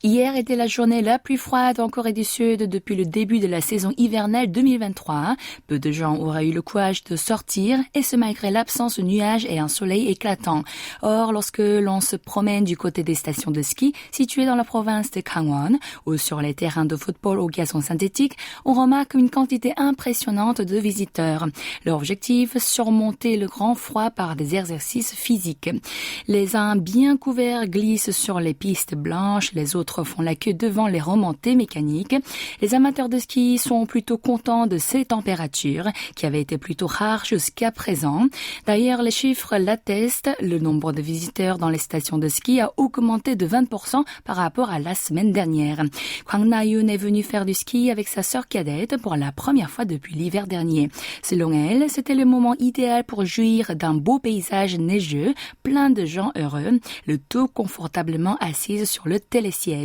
Hier était la journée la plus froide en Corée du Sud depuis le début de la saison hivernale 2023. Peu de gens auraient eu le courage de sortir, et ce malgré l'absence de nuages et un soleil éclatant. Or, lorsque l'on se promène du côté des stations de ski situées dans la province de Gangwon ou sur les terrains de football au gazon synthétique, on remarque une quantité impressionnante de visiteurs. Leur objectif, surmonter le grand froid par des exercices physiques. Les uns bien couverts glissent sur les pistes blanches, les autres font la queue devant les remontées mécaniques. Les amateurs de ski sont plutôt contents de ces températures qui avaient été plutôt rares jusqu'à présent. D'ailleurs, les chiffres l'attestent. Le nombre de visiteurs dans les stations de ski a augmenté de 20% par rapport à la semaine dernière. Kwang Na-yoon est venue faire du ski avec sa sœur cadette pour la première fois depuis l'hiver dernier. Selon elle, c'était le moment idéal pour jouir d'un beau paysage neigeux, plein de gens heureux, le tout confortablement assise sur le télésiège.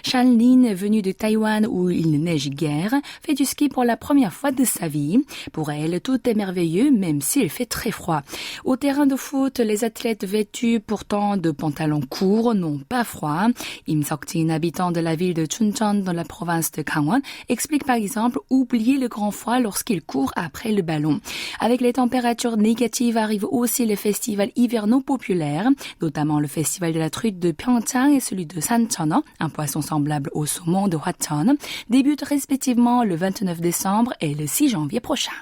Shan Lin, venue de Taïwan où il ne neige guère, fait du ski pour la première fois de sa vie. Pour elle, tout est merveilleux, même s'il fait très froid. Au terrain de foot, les athlètes vêtus pourtant de pantalons courts n'ont pas froid. Im Seok-jin, habitant de la ville de Chuncheon dans la province de Gangwon, explique par exemple oublier le grand froid lorsqu'il court après le ballon. Avec les températures négatives arrivent aussi les festivals hivernaux populaires, notamment le festival de la truite de Pyeongchang et celui de Sancheon, un poisson semblable au saumon de Hwacheon, débutent respectivement le 29 décembre et le 6 janvier prochain.